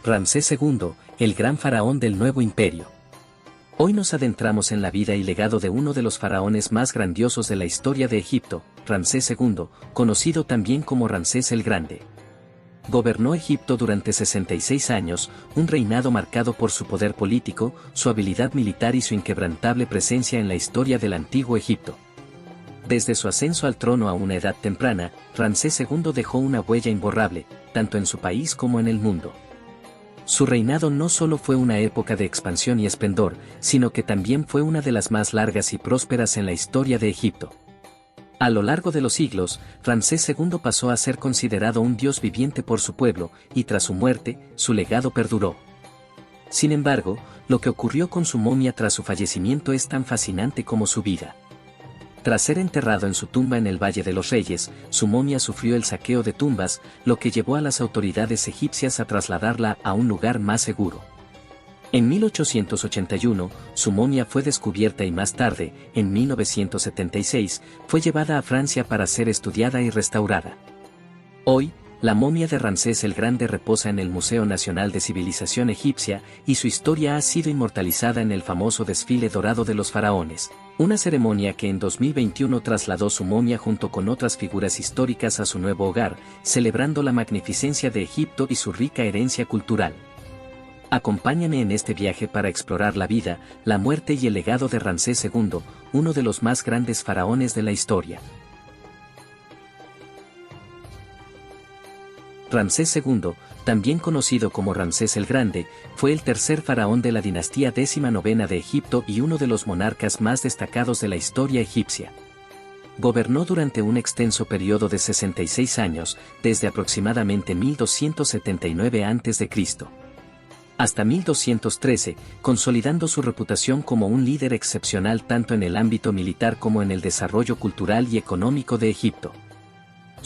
Ramsés II, el gran faraón del nuevo imperio. Hoy nos adentramos en la vida y legado de uno de los faraones más grandiosos de la historia de Egipto, Ramsés II, conocido también como Ramsés el Grande. Gobernó Egipto durante 66 años, un reinado marcado por su poder político, su habilidad militar y su inquebrantable presencia en la historia del antiguo Egipto. Desde su ascenso al trono a una edad temprana, Ramsés II dejó una huella imborrable, tanto en su país como en el mundo. Su reinado no solo fue una época de expansión y esplendor, sino que también fue una de las más largas y prósperas en la historia de Egipto. A lo largo de los siglos, Ramsés II pasó a ser considerado un dios viviente por su pueblo, y tras su muerte, su legado perduró. Sin embargo, lo que ocurrió con su momia tras su fallecimiento es tan fascinante como su vida. Tras ser enterrado en su tumba en el Valle de los Reyes, su momia sufrió el saqueo de tumbas, lo que llevó a las autoridades egipcias a trasladarla a un lugar más seguro. En 1881, su momia fue descubierta y más tarde, en 1976, fue llevada a Francia para ser estudiada y restaurada. Hoy, la momia de Ramsés el Grande reposa en el Museo Nacional de Civilización Egipcia y su historia ha sido inmortalizada en el famoso desfile dorado de los faraones, una ceremonia que en 2021 trasladó su momia junto con otras figuras históricas a su nuevo hogar, celebrando la magnificencia de Egipto y su rica herencia cultural. Acompáñame en este viaje para explorar la vida, la muerte y el legado de Ramsés II, uno de los más grandes faraones de la historia. Ramsés II, también conocido como Ramsés el Grande, fue el tercer faraón de la dinastía XIX de Egipto y uno de los monarcas más destacados de la historia egipcia. Gobernó durante un extenso periodo de 66 años, desde aproximadamente 1279 a.C. hasta 1213, consolidando su reputación como un líder excepcional tanto en el ámbito militar como en el desarrollo cultural y económico de Egipto.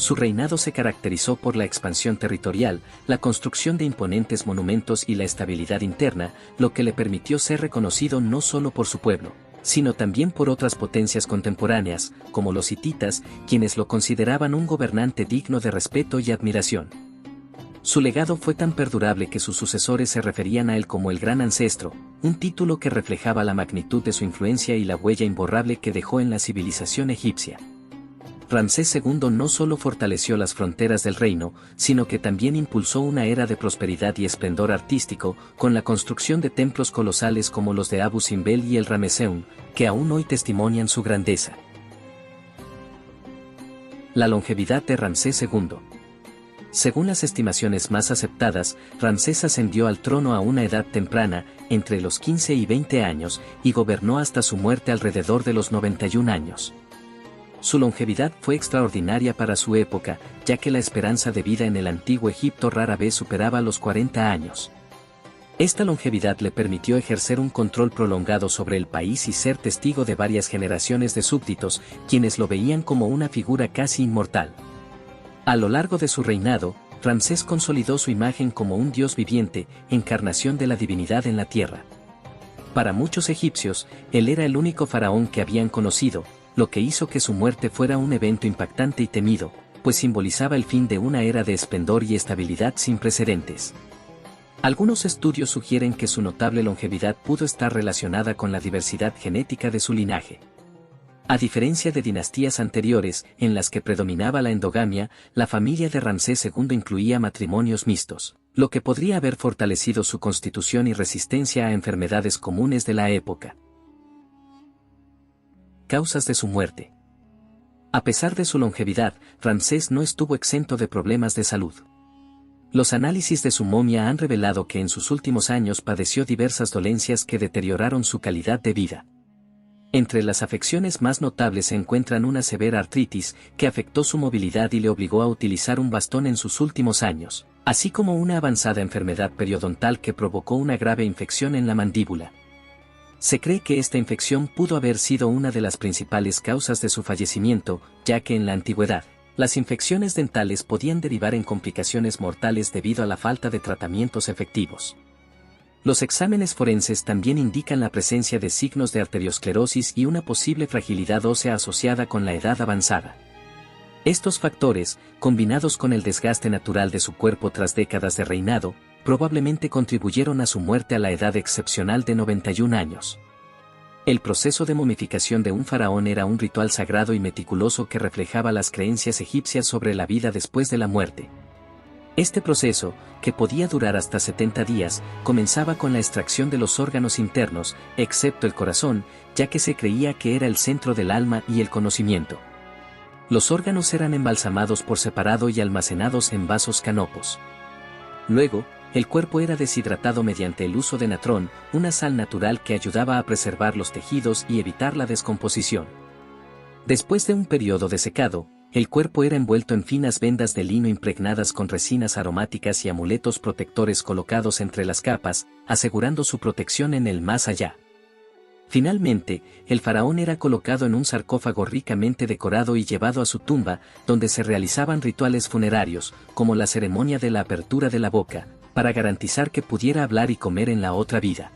Su reinado se caracterizó por la expansión territorial, la construcción de imponentes monumentos y la estabilidad interna, lo que le permitió ser reconocido no solo por su pueblo, sino también por otras potencias contemporáneas, como los hititas, quienes lo consideraban un gobernante digno de respeto y admiración. Su legado fue tan perdurable que sus sucesores se referían a él como el Gran Ancestro, un título que reflejaba la magnitud de su influencia y la huella imborrable que dejó en la civilización egipcia. Ramsés II no solo fortaleció las fronteras del reino, sino que también impulsó una era de prosperidad y esplendor artístico, con la construcción de templos colosales como los de Abu Simbel y el Ramesseum, que aún hoy testimonian su grandeza. La longevidad de Ramsés II. Según las estimaciones más aceptadas, Ramsés ascendió al trono a una edad temprana, entre los 15 y 20 años, y gobernó hasta su muerte alrededor de los 91 años. Su longevidad fue extraordinaria para su época, ya que la esperanza de vida en el antiguo Egipto rara vez superaba los 40 años. Esta longevidad le permitió ejercer un control prolongado sobre el país y ser testigo de varias generaciones de súbditos, quienes lo veían como una figura casi inmortal. A lo largo de su reinado, Ramsés consolidó su imagen como un dios viviente, encarnación de la divinidad en la tierra. Para muchos egipcios, él era el único faraón que habían conocido, lo que hizo que su muerte fuera un evento impactante y temido, pues simbolizaba el fin de una era de esplendor y estabilidad sin precedentes. Algunos estudios sugieren que su notable longevidad pudo estar relacionada con la diversidad genética de su linaje. A diferencia de dinastías anteriores, en las que predominaba la endogamia, la familia de Ramsés II incluía matrimonios mixtos, lo que podría haber fortalecido su constitución y resistencia a enfermedades comunes de la época. Causas de su muerte. A pesar de su longevidad, Ramsés no estuvo exento de problemas de salud. Los análisis de su momia han revelado que en sus últimos años padeció diversas dolencias que deterioraron su calidad de vida. Entre las afecciones más notables se encuentran una severa artritis, que afectó su movilidad y le obligó a utilizar un bastón en sus últimos años, así como una avanzada enfermedad periodontal que provocó una grave infección en la mandíbula. Se cree que esta infección pudo haber sido una de las principales causas de su fallecimiento, ya que en la antigüedad, las infecciones dentales podían derivar en complicaciones mortales debido a la falta de tratamientos efectivos. Los exámenes forenses también indican la presencia de signos de arteriosclerosis y una posible fragilidad ósea asociada con la edad avanzada. Estos factores, combinados con el desgaste natural de su cuerpo tras décadas de reinado, probablemente contribuyeron a su muerte a la edad excepcional de 91 años. El proceso de momificación de un faraón era un ritual sagrado y meticuloso que reflejaba las creencias egipcias sobre la vida después de la muerte. Este proceso, que podía durar hasta 70 días, comenzaba con la extracción de los órganos internos, excepto el corazón, ya que se creía que era el centro del alma y el conocimiento. Los órganos eran embalsamados por separado y almacenados en vasos canopos. Luego, el cuerpo era deshidratado mediante el uso de natrón, una sal natural que ayudaba a preservar los tejidos y evitar la descomposición. Después de un periodo de secado, el cuerpo era envuelto en finas vendas de lino impregnadas con resinas aromáticas y amuletos protectores colocados entre las capas, asegurando su protección en el más allá. Finalmente, el faraón era colocado en un sarcófago ricamente decorado y llevado a su tumba, donde se realizaban rituales funerarios, como la ceremonia de la apertura de la boca, para garantizar que pudiera hablar y comer en la otra vida.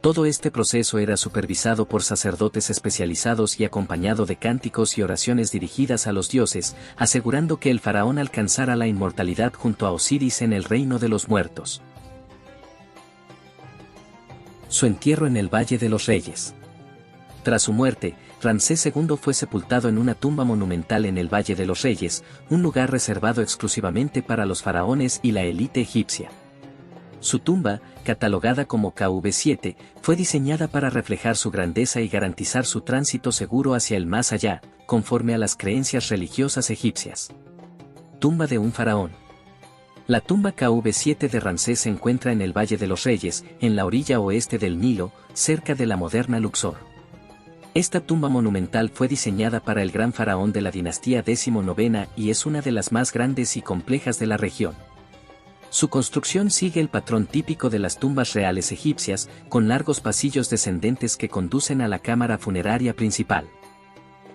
Todo este proceso era supervisado por sacerdotes especializados y acompañado de cánticos y oraciones dirigidas a los dioses, asegurando que el faraón alcanzara la inmortalidad junto a Osiris en el reino de los muertos. Su entierro en el Valle de los Reyes. Tras su muerte, Ramsés II fue sepultado en una tumba monumental en el Valle de los Reyes, un lugar reservado exclusivamente para los faraones y la élite egipcia. Su tumba, catalogada como KV7, fue diseñada para reflejar su grandeza y garantizar su tránsito seguro hacia el más allá, conforme a las creencias religiosas egipcias. Tumba de un faraón. La tumba KV7 de Ramsés se encuentra en el Valle de los Reyes, en la orilla oeste del Nilo, cerca de la moderna Luxor. Esta tumba monumental fue diseñada para el gran faraón de la dinastía XIX y es una de las más grandes y complejas de la región. Su construcción sigue el patrón típico de las tumbas reales egipcias, con largos pasillos descendentes que conducen a la cámara funeraria principal.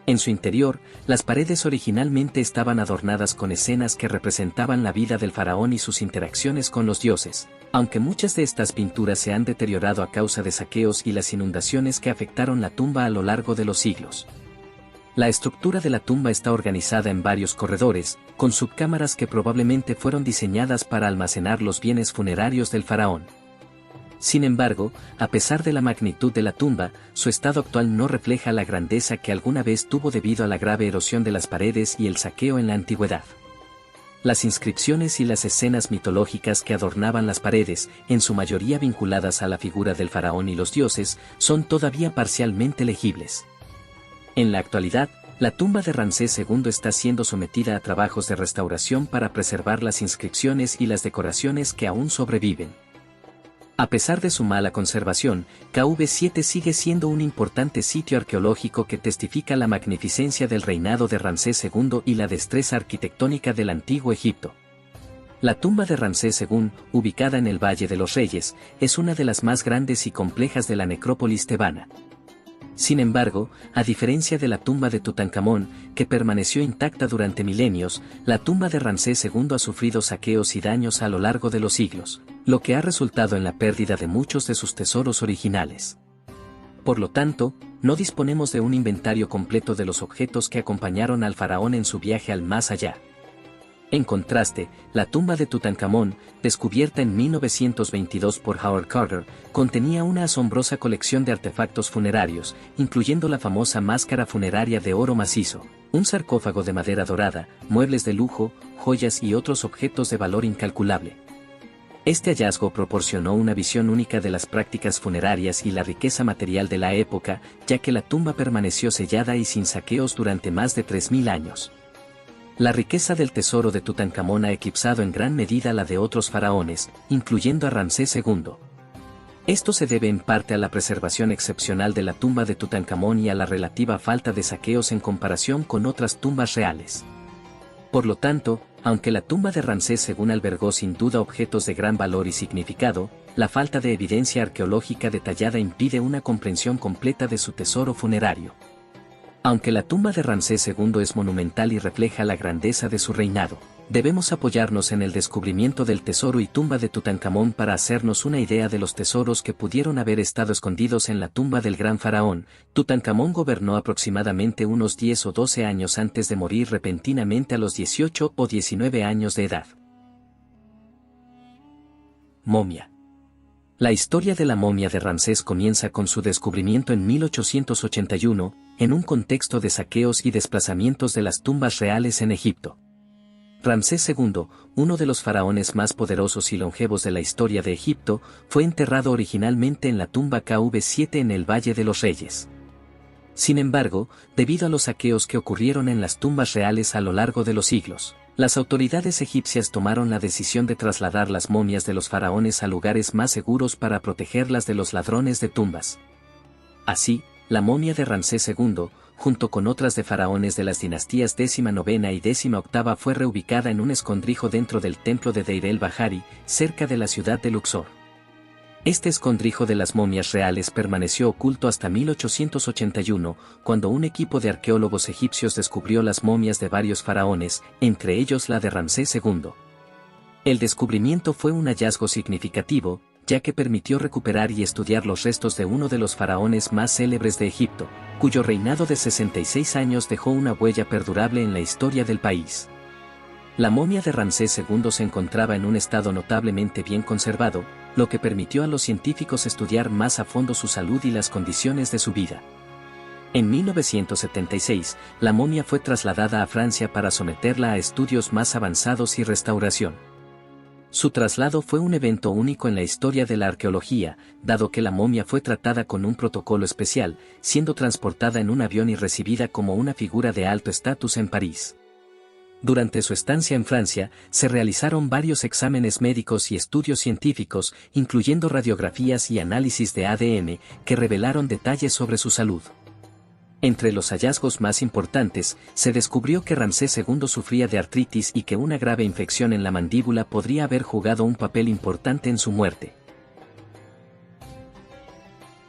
En su interior, las paredes originalmente estaban adornadas con escenas que representaban la vida del faraón y sus interacciones con los dioses, aunque muchas de estas pinturas se han deteriorado a causa de saqueos y las inundaciones que afectaron la tumba a lo largo de los siglos. La estructura de la tumba está organizada en varios corredores, con subcámaras que probablemente fueron diseñadas para almacenar los bienes funerarios del faraón. Sin embargo, a pesar de la magnitud de la tumba, su estado actual no refleja la grandeza que alguna vez tuvo debido a la grave erosión de las paredes y el saqueo en la antigüedad. Las inscripciones y las escenas mitológicas que adornaban las paredes, en su mayoría vinculadas a la figura del faraón y los dioses, son todavía parcialmente legibles. En la actualidad, la tumba de Ramsés II está siendo sometida a trabajos de restauración para preservar las inscripciones y las decoraciones que aún sobreviven. A pesar de su mala conservación, KV7 sigue siendo un importante sitio arqueológico que testifica la magnificencia del reinado de Ramsés II y la destreza arquitectónica del antiguo Egipto. La tumba de Ramsés II, ubicada en el Valle de los Reyes, es una de las más grandes y complejas de la necrópolis tebana. Sin embargo, a diferencia de la tumba de Tutankamón, que permaneció intacta durante milenios, la tumba de Ramsés II ha sufrido saqueos y daños a lo largo de los siglos, lo que ha resultado en la pérdida de muchos de sus tesoros originales. Por lo tanto, no disponemos de un inventario completo de los objetos que acompañaron al faraón en su viaje al más allá. En contraste, la tumba de Tutankamón, descubierta en 1922 por Howard Carter, contenía una asombrosa colección de artefactos funerarios, incluyendo la famosa máscara funeraria de oro macizo, un sarcófago de madera dorada, muebles de lujo, joyas y otros objetos de valor incalculable. Este hallazgo proporcionó una visión única de las prácticas funerarias y la riqueza material de la época, ya que la tumba permaneció sellada y sin saqueos durante más de 3000 años. La riqueza del tesoro de Tutankamón ha eclipsado en gran medida la de otros faraones, incluyendo a Ramsés II. Esto se debe en parte a la preservación excepcional de la tumba de Tutankamón y a la relativa falta de saqueos en comparación con otras tumbas reales. Por lo tanto, aunque la tumba de Ramsés II albergó sin duda objetos de gran valor y significado, la falta de evidencia arqueológica detallada impide una comprensión completa de su tesoro funerario. Aunque la tumba de Ramsés II es monumental y refleja la grandeza de su reinado, debemos apoyarnos en el descubrimiento del tesoro y tumba de Tutankamón para hacernos una idea de los tesoros que pudieron haber estado escondidos en la tumba del gran faraón. Tutankamón gobernó aproximadamente unos 10 o 12 años antes de morir repentinamente a los 18 o 19 años de edad. momia. La historia de la momia de Ramsés comienza con su descubrimiento en 1881, en un contexto de saqueos y desplazamientos de las tumbas reales en Egipto. Ramsés II, uno de los faraones más poderosos y longevos de la historia de Egipto, fue enterrado originalmente en la tumba KV7 en el Valle de los Reyes. Sin embargo, debido a los saqueos que ocurrieron en las tumbas reales a lo largo de los siglos, las autoridades egipcias tomaron la decisión de trasladar las momias de los faraones a lugares más seguros para protegerlas de los ladrones de tumbas. Así, la momia de Ramsés II, junto con otras de faraones de las dinastías XIX y XVIII, fue reubicada en un escondrijo dentro del templo de Deir el-Bahari, cerca de la ciudad de Luxor. Este escondrijo de las momias reales permaneció oculto hasta 1881, cuando un equipo de arqueólogos egipcios descubrió las momias de varios faraones, entre ellos la de Ramsés II. El descubrimiento fue un hallazgo significativo, ya que permitió recuperar y estudiar los restos de uno de los faraones más célebres de Egipto, cuyo reinado de 66 años dejó una huella perdurable en la historia del país. La momia de Ramsés II se encontraba en un estado notablemente bien conservado, lo que permitió a los científicos estudiar más a fondo su salud y las condiciones de su vida. En 1976, la momia fue trasladada a Francia para someterla a estudios más avanzados y restauración. Su traslado fue un evento único en la historia de la arqueología, dado que la momia fue tratada con un protocolo especial, siendo transportada en un avión y recibida como una figura de alto estatus en París. Durante su estancia en Francia, se realizaron varios exámenes médicos y estudios científicos, incluyendo radiografías y análisis de ADN, que revelaron detalles sobre su salud. Entre los hallazgos más importantes, se descubrió que Ramsés II sufría de artritis y que una grave infección en la mandíbula podría haber jugado un papel importante en su muerte.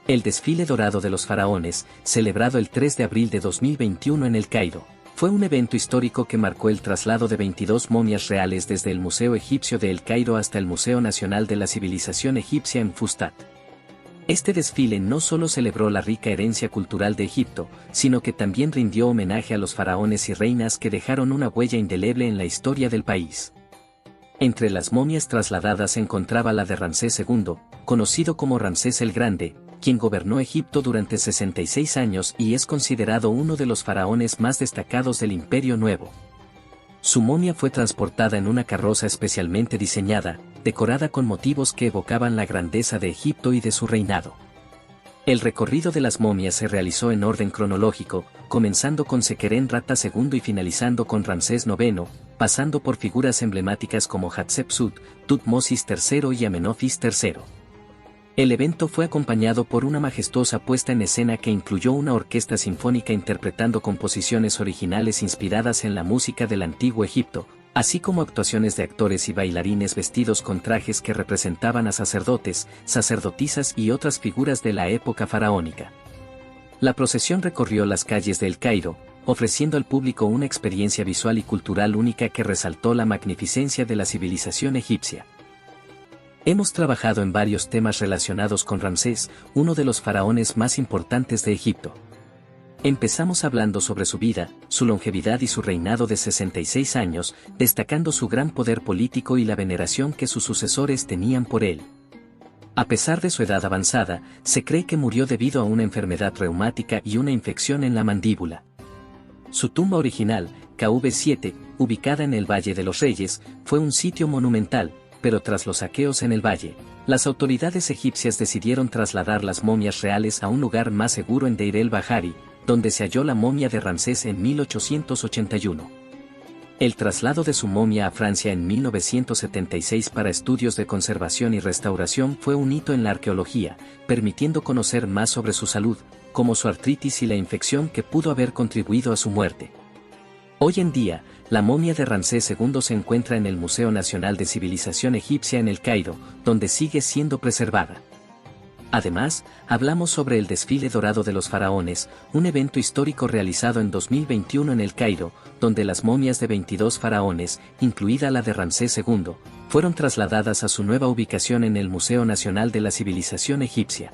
El desfile dorado de los faraones, celebrado el 3 de abril de 2021 en El Cairo, fue un evento histórico que marcó el traslado de 22 momias reales desde el Museo Egipcio de El Cairo hasta el Museo Nacional de la Civilización Egipcia en Fustat. Este desfile no solo celebró la rica herencia cultural de Egipto, sino que también rindió homenaje a los faraones y reinas que dejaron una huella indeleble en la historia del país. Entre las momias trasladadas se encontraba la de Ramsés II, conocido como Ramsés el Grande, quien gobernó Egipto durante 66 años y es considerado uno de los faraones más destacados del Imperio Nuevo. Su momia fue transportada en una carroza especialmente diseñada, decorada con motivos que evocaban la grandeza de Egipto y de su reinado. El recorrido de las momias se realizó en orden cronológico, comenzando con Sequerén-Rata II y finalizando con Ramsés IX, pasando por figuras emblemáticas como Hatshepsut, Tutmosis III y Amenofis III. El evento fue acompañado por una majestuosa puesta en escena que incluyó una orquesta sinfónica interpretando composiciones originales inspiradas en la música del antiguo Egipto, así como actuaciones de actores y bailarines vestidos con trajes que representaban a sacerdotes, sacerdotisas y otras figuras de la época faraónica. La procesión recorrió las calles de El Cairo, ofreciendo al público una experiencia visual y cultural única que resaltó la magnificencia de la civilización egipcia. Hemos trabajado en varios temas relacionados con Ramsés, uno de los faraones más importantes de Egipto. Empezamos hablando sobre su vida, su longevidad y su reinado de 66 años, destacando su gran poder político y la veneración que sus sucesores tenían por él. A pesar de su edad avanzada, se cree que murió debido a una enfermedad reumática y una infección en la mandíbula. Su tumba original, KV7, ubicada en el Valle de los Reyes, fue un sitio monumental, pero tras los saqueos en el valle, las autoridades egipcias decidieron trasladar las momias reales a un lugar más seguro en Deir el-Bahari, donde se halló la momia de Ramsés en 1881. El traslado de su momia a Francia en 1976 para estudios de conservación y restauración fue un hito en la arqueología, permitiendo conocer más sobre su salud, como su artritis y la infección que pudo haber contribuido a su muerte. Hoy en día, la momia de Ramsés II se encuentra en el Museo Nacional de Civilización Egipcia en El Cairo, donde sigue siendo preservada. Además, hablamos sobre el desfile dorado de los faraones, un evento histórico realizado en 2021 en El Cairo, donde las momias de 22 faraones, incluida la de Ramsés II, fueron trasladadas a su nueva ubicación en el Museo Nacional de la Civilización Egipcia.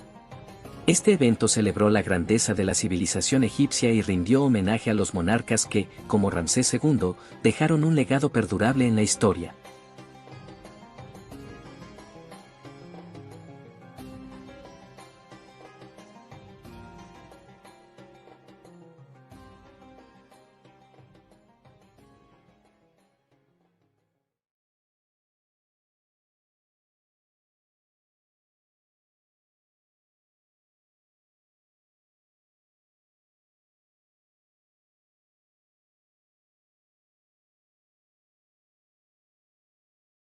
Este evento celebró la grandeza de la civilización egipcia y rindió homenaje a los monarcas que, como Ramsés II, dejaron un legado perdurable en la historia.